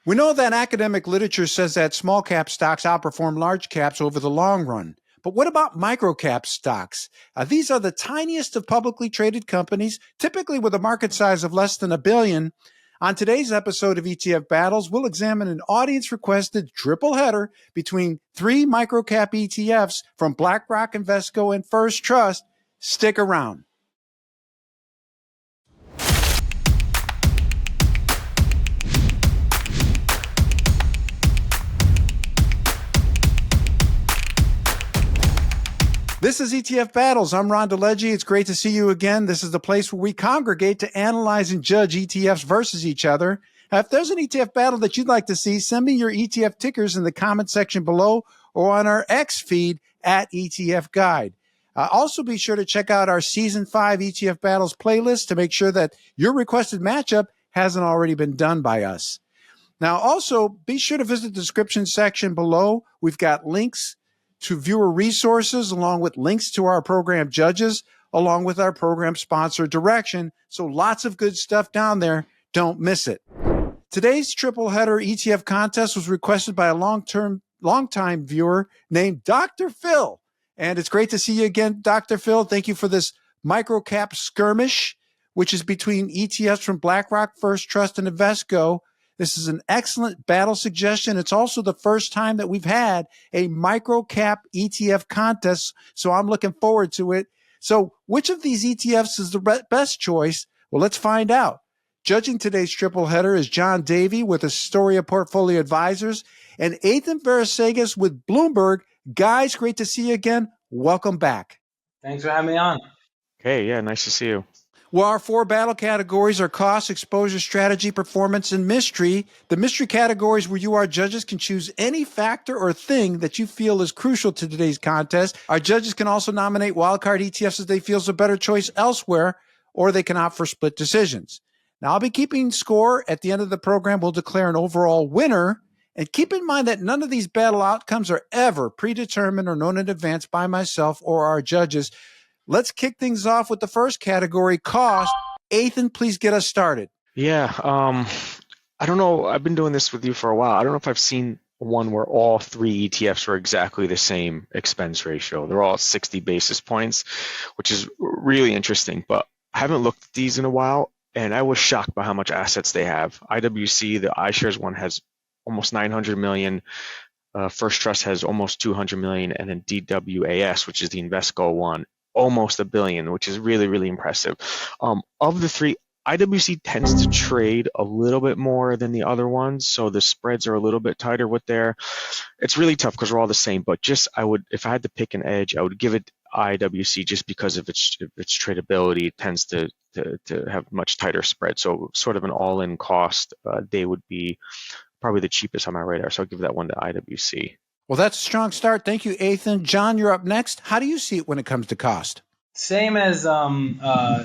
We know that academic literature says that small cap stocks outperform large caps over the long run. But what about microcap stocks? These are the tiniest of publicly traded companies, typically with a market size of less than $1 billion. On today's episode of ETF Battles, we'll examine an audience-requested triple header between three microcap ETFs from Blackrock, Invesco, and First Trust. Stick around. This is ETF Battles. I'm Ron DeLegge. It's great to see you again. This is the place where we congregate to analyze and judge ETFs versus each other. If there's an ETF battle that you'd like to see, send me your ETF tickers in the comment section below or on our X feed at ETF Guide. Also, be sure to check out our Season 5 ETF Battles playlist to make sure that your requested matchup hasn't already been done by us. Now, also, be sure to visit the description section below. We've got links to viewer resources, along with links to our program judges, along with our program sponsor direction. So lots of good stuff down there. Don't miss it. Today's triple header ETF contest was requested by a longtime viewer named Dr. Phil. And it's great to see you again, Dr. Phil. Thank you for this microcap skirmish, which is between ETFs from Blackrock, First Trust, and Invesco. This is an excellent battle suggestion. It's also the first time that we've had a microcap ETF contest, so I'm looking forward to it. So which of these ETFs is the best choice? Well, let's find out. Judging today's triple header is John Davi with Astoria Portfolio Advisors and Athan with Bloomberg. Guys, great to see you again. Welcome back. Thanks for having me on. Hey, yeah, nice to see you. Well, our four battle categories are cost, exposure, strategy, performance, and mystery. The mystery categories where you, our judges, can choose any factor or thing that you feel is crucial to today's contest. Our judges can also nominate wildcard ETFs if they feel is a better choice elsewhere, or they can opt for split decisions. Now, I'll be keeping score. At the end of the program, we'll declare an overall winner. And keep in mind that none of these battle outcomes are ever predetermined or known in advance by myself or our judges. Let's kick things off with the first category, cost. Athan, please get us started. Yeah, I don't know. I've been doing this with you for a while. I don't know if I've seen one where all three ETFs are exactly the same expense ratio. They're all 60 basis points, which is really interesting. But I haven't looked at these in a while, and I was shocked by how much assets they have. IWC, the iShares one, has almost 900 million. First Trust has almost 200 million, and then DWAS, which is the Invesco one, almost $1 billion, which is really, really impressive. Of the three, IWC tends to trade a little bit more than the other ones, so the spreads are a little bit tighter with there. It's really tough because we're all the same, but if I had to pick an edge, I would give it IWC just because of its tradability. It tends to have much tighter spread, so sort of an all-in cost, they would be probably the cheapest on my radar, so I'll give that one to IWC. Well, that's a strong start. Thank you, Athan. John, you're up next. How do you see it when it comes to cost? Same as Tom.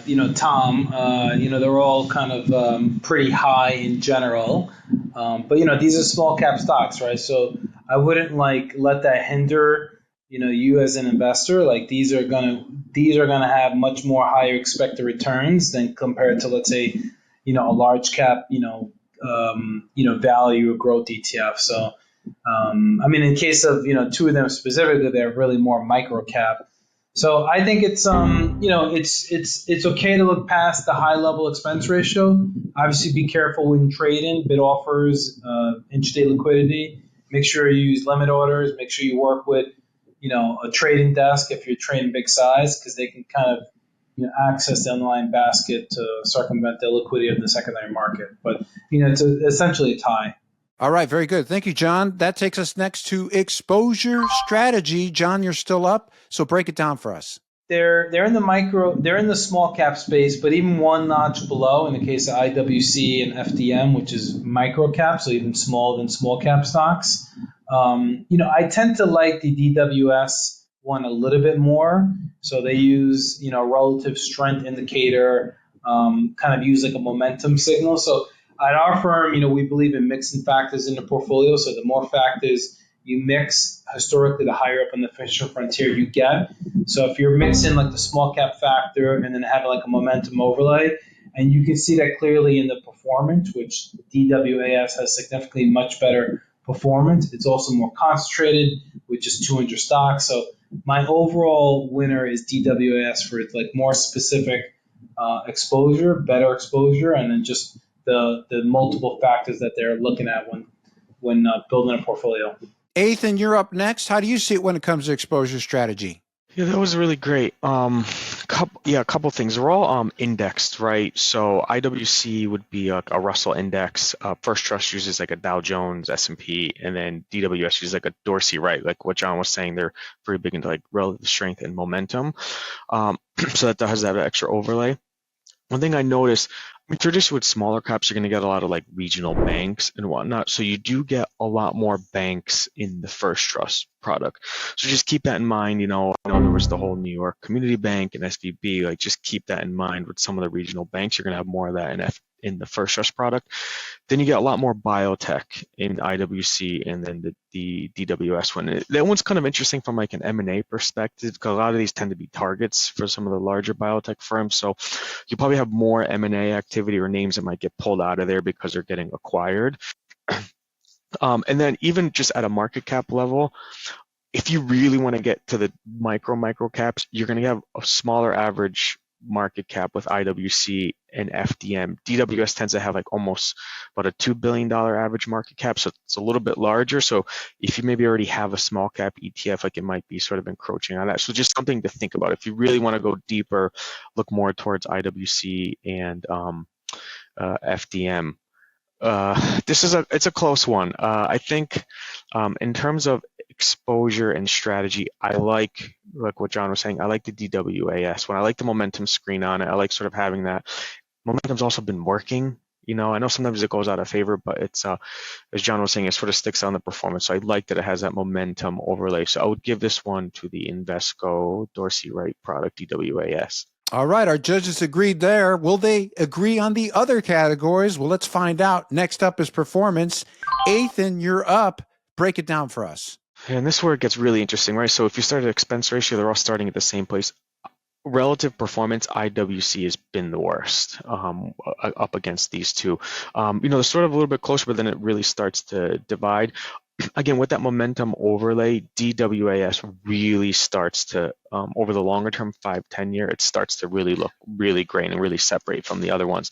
They're all kind of pretty high in general. But these are small cap stocks, right? So I wouldn't let that hinder you as an investor. Like these are gonna have much more higher expected returns than compared to, let's say, a large cap value or growth ETF. So in case of two of them specifically, they're really more micro cap. So I think it's it's okay to look past the high level expense ratio. Obviously, be careful when trading, bid offers, intraday liquidity. Make sure you use limit orders. Make sure you work with a trading desk if you're trading big size, because they can kind of access the underlying basket to circumvent the liquidity of the secondary market. But it's essentially a tie. All right, very good. Thank you, John. That takes us next to exposure strategy. John, you're still up, so break it down for us. They're in the small cap space, but even one notch below in the case of IWC and FDM, which is micro cap, so even smaller than small cap stocks. I tend to like the DWS one a little bit more. So they use relative strength indicator, kind of use like a momentum signal. So at our firm, we believe in mixing factors in the portfolio. So the more factors you mix, historically, the higher up on the Fisher frontier you get. So if you're mixing like the small cap factor and then having like a momentum overlay, And you can see that clearly in the performance, which DWAS has significantly much better performance. It's also more concentrated, with just 200 stocks. So my overall winner is DWAS for like more specific exposure, better exposure, and then just the multiple factors that they're looking at when building a portfolio. Athan, you're up next. How do you see it when it comes to exposure strategy? Yeah, that was really great. A couple things. They're all indexed, right? So IWC would be a Russell index. First Trust uses like a Dow Jones, S&P, and then DWS uses like a Dorsey, right? Like what John was saying, they're very big into like relative strength and momentum. So that has that extra overlay. One thing I noticed, I mean, traditionally with smaller caps, you're going to get a lot of like regional banks and whatnot. So you do get a lot more banks in the First Trust product. So just keep that in mind. I know there was the whole New York Community Bank and SVB. Like just keep that in mind with some of the regional banks. You're going to have more of that in the First Trust product. Then you get a lot more biotech in IWC and then the DWS one. That one's kind of interesting from like an M&A perspective because a lot of these tend to be targets for some of the larger biotech firms. So you probably have more M&A activity or names that might get pulled out of there because they're getting acquired. And then even just at a market cap level, if you really want to get to the micro caps, you're going to have a smaller average market cap with IWC and FDM. DWS tends to have like almost about a $2 billion average market cap, so it's a little bit larger. So if you maybe already have a small cap ETF, like it might be sort of encroaching on that. So just something to think about. If you really want to go deeper, look more towards IWC and FDM. It's a close one. I think in terms of exposure and strategy, I like what John was saying. I like the DWAS one. I like the momentum screen on it. I like sort of having that. Momentum's also been working. I know sometimes it goes out of favor, but it's as John was saying, it sort of sticks on the performance. So I like that it has that momentum overlay. So I would give this one to the Invesco Dorsey Wright product, DWAS. All right, our judges agreed there. Will they agree on the other categories? Well, let's find out. Next up is performance. Athan, you're up. Break it down for us. And this is where it gets really interesting, right? So if you start at expense ratio, they're all starting at the same place. Relative performance, IWC has been the worst up against these two. They're sort of a little bit closer, but then it really starts to divide. Again, with that momentum overlay, DWAS really starts to, over the longer term, 5-10 year, it starts to really look really great and really separate from the other ones.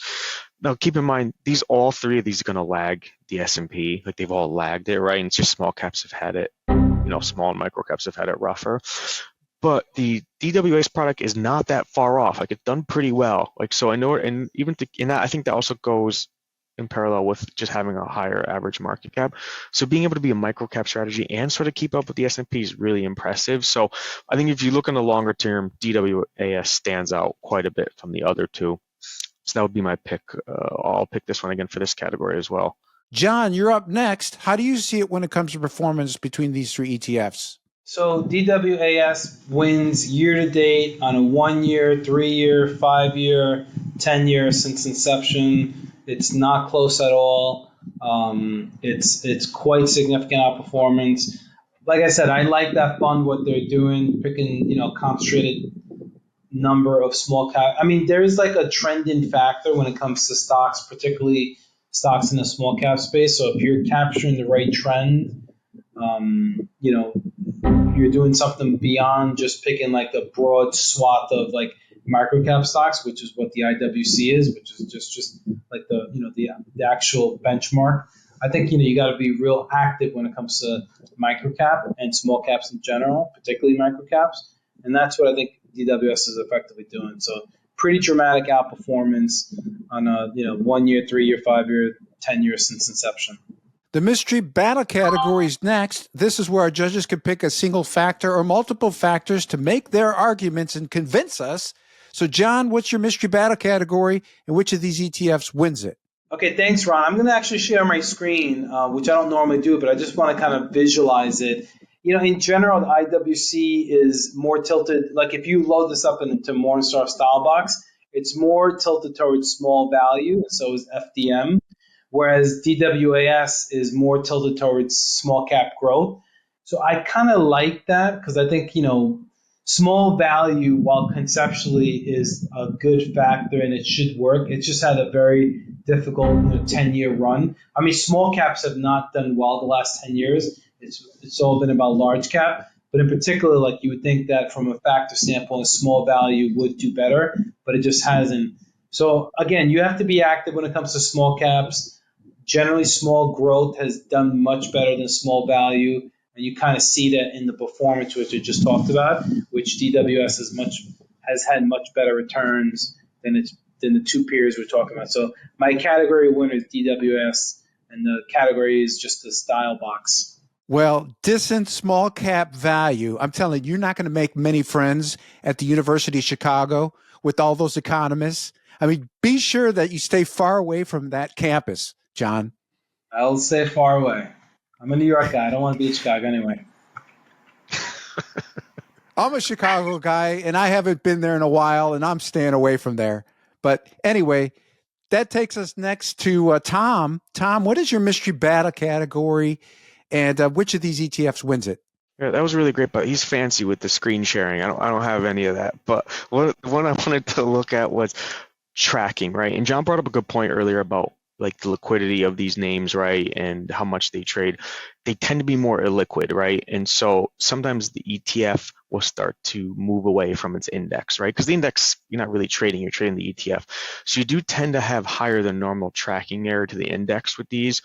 Now, keep in mind, all three of these are going to lag the S&P. Like they've all lagged it, right? And it's just small caps have had it, small and micro caps have had it rougher. But the DWAS product is not that far off. Like it's done pretty well. Like, so I know, and even in that, I think that also goes in parallel with just having a higher average market cap. So being able to be a micro cap strategy and sort of keep up with the S&P is really impressive. So I think if you look in the longer term, DWAS stands out quite a bit from the other two. So that would be my pick. I'll pick this one again for this category as well. John, you're up next. How do you see it when it comes to performance between these three ETFs? So DWAS wins year to date on a 1 year, 3 year, 5 year, 10 year since inception. It's not close at all. It's quite significant outperformance. Like I said, I like that fund, what they're doing, picking concentrated number of small cap. I mean, there is like a trending factor when it comes to stocks, particularly stocks in the small cap space. So if you're capturing the right trend, you're doing something beyond just picking like a broad swath of like microcap stocks, which is what the IWC is, which is just like the actual benchmark. I think you got to be real active when it comes to microcap and small caps in general, particularly microcaps, and that's what I think DWS is effectively doing. So pretty dramatic outperformance on a 1 year, 3 year, 5 year, 10 years since inception. The mystery battle category is next. This is where our judges can pick a single factor or multiple factors to make their arguments and convince us. So, John, what's your mystery battle category, and which of these ETFs wins it? Okay, thanks, Ron. I'm going to actually share my screen, which I don't normally do, but I just want to kind of visualize it. In general, the IWC is more tilted. Like if you load this up into Morningstar style box, it's more tilted towards small value, and so is FDM. Whereas DWAS is more tilted towards small cap growth. So I kind of like that because I think, small value, while conceptually is a good factor and it should work, it just had a very difficult 10-year run. I mean, small caps have not done well the last 10 years. It's all been about large cap. But in particular, like you would think that from a factor standpoint, small value would do better, but it just hasn't. So again, you have to be active when it comes to small caps. Generally, small growth has done much better than small value, and you kind of see that in the performance, which I just talked about, which DWS has had much better returns than the two peers we're talking about. So my category winner is DWS, and the category is just the style box. Well, decent small cap value. I'm telling you, you're not going to make many friends at the University of Chicago with all those economists. I mean, be sure that you stay far away from that campus, John. I'll stay far away. I'm a New York guy. I don't want to be in Chicago anyway. I'm a Chicago guy, and I haven't been there in a while, and I'm staying away from there. But anyway, that takes us next to Tom. Tom, what is your mystery battle category, and which of these ETFs wins it? Yeah, that was really great, but he's fancy with the screen sharing. I don't have any of that. But what I wanted to look at was tracking, right? And John brought up a good point earlier about like the liquidity of these names, right? And how much they trade. They tend to be more illiquid, right? And so sometimes the ETF will start to move away from its index, right? Because the index, you're not really trading, you're trading the ETF. So you do tend to have higher than normal tracking error to the index with these.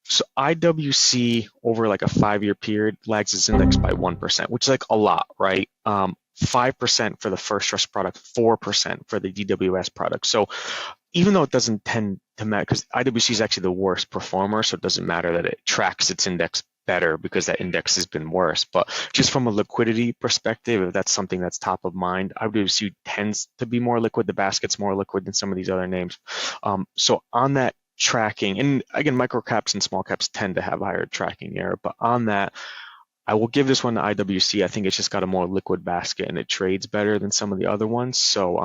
So IWC over like a 5-year period lags its index by 1%, which is like a lot, right? 5% for the first trust product, 4% for the DWS product. So even though it doesn't tend to matter, because IWC is actually the worst performer, so it doesn't matter that it tracks its index better because that index has been worse. But just from a liquidity perspective, if that's something that's top of mind, IWC tends to be more liquid. The basket's more liquid than some of these other names. So on that tracking, and again, microcaps and small caps tend to have higher tracking error, but on that, I will give this one to IWC. I think it's just got a more liquid basket and it trades better than some of the other ones. So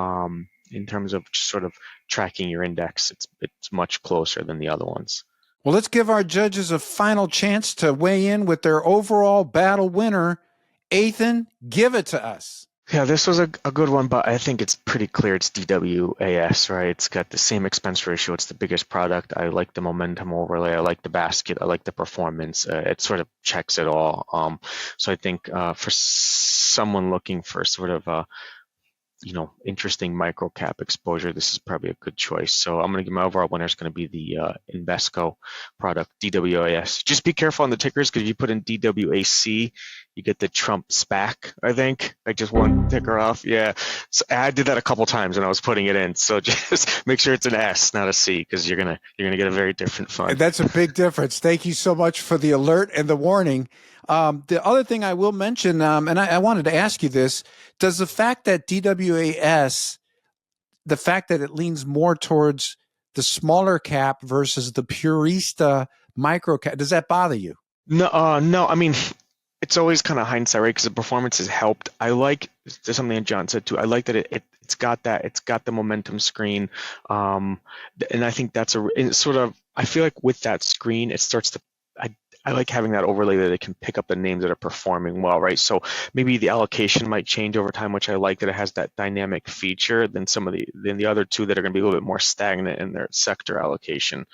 in terms of just sort of tracking your index, it's much closer than the other ones. Well, let's give our judges a final chance to weigh in with their overall battle winner. Athan, give it to us. Yeah, this was a good one, but I think it's pretty clear it's DWAS, right? It's got the same expense ratio. It's the biggest product. I like the momentum overlay. I like the basket. I like the performance. It sort of checks it all. So I think for someone looking for sort of interesting micro cap exposure, this is probably a good choice. So I'm going to give my overall winner is going to be the Invesco product, DWAS. Just be careful on the tickers because if you put in DWAC, you get the Trump SPAC, I think. Like just one ticker off. Yeah. So I did that a couple times when I was putting it in. So just make sure it's an S, not a C, because you're gonna get a very different fund. That's a big difference. Thank you so much for the alert and the warning. The other thing I will mention, and I wanted to ask you this, does the fact that DWAS, the fact that it leans more towards the smaller cap versus the purista micro cap, does that bother you? No, no. I mean, it's always kind of hindsight, right? Because the performance has helped. I like, there's something that John said too. I like that it's got the momentum screen, and I think that's I feel like with that screen, it starts to. I like having that overlay that it can pick up the names that are performing well, right? So maybe the allocation might change over time, which I like that it has that dynamic feature than the other two that are going to be a little bit more stagnant in their sector allocation.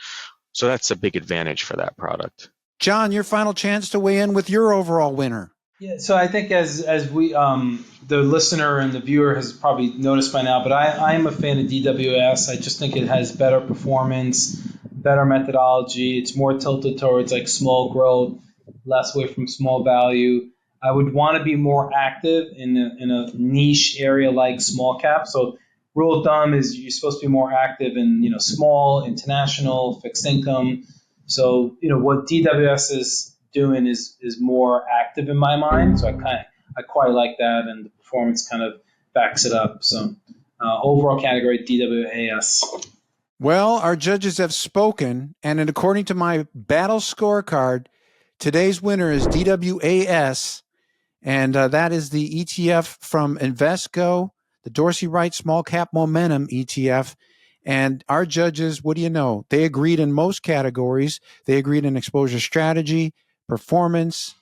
So that's a big advantage for that product. John, your final chance to weigh in with your overall winner. Yeah, so I think as we the listener and the viewer has probably noticed by now, but I'm a fan of DWS. I just think it has better performance, better methodology. It's more tilted towards like small growth, less away from small value. I would want to be more active in a niche area like small cap. So rule of thumb is you're supposed to be more active in small, international, fixed income. So what DWS is doing is more active in my mind. So I quite like that, and the performance kind of backs it up. So overall category DWAS. Well, our judges have spoken, and according to my battle scorecard, today's winner is DWAS, and that is the ETF from Invesco, the Dorsey Wright Small Cap Momentum ETF. And our judges, what do you know? They agreed in most categories. They agreed in exposure strategy, performance,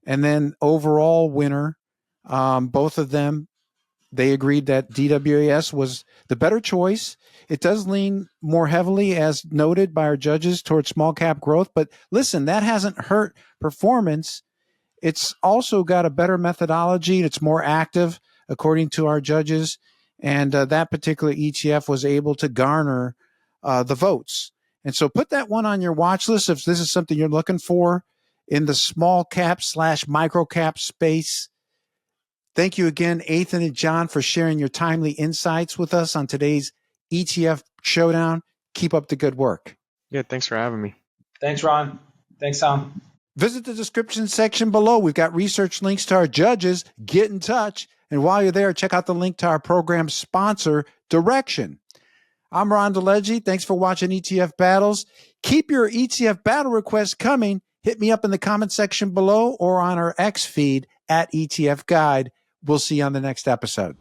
and then overall winner. Both of them, they agreed that DWAS was the better choice. It does lean more heavily, as noted by our judges, towards small cap growth. But listen, that hasn't hurt performance. It's also got a better methodology. It's more active, according to our judges. And that particular ETF was able to garner the votes. And so put that one on your watch list if this is something you're looking for in the small cap / micro cap space. Thank you again, Athan and John, for sharing your timely insights with us on today's ETF Showdown. Keep up the good work. Yeah, thanks for having me. Thanks, Ron. Thanks, Tom. Visit the description section below. We've got research links to our judges. Get in touch. And while you're there, check out the link to our program sponsor, Direction. I'm Ron DeLegge. Thanks for watching ETF Battles. Keep your ETF battle requests coming. Hit me up in the comment section below or on our X feed at ETF Guide. We'll see you on the next episode.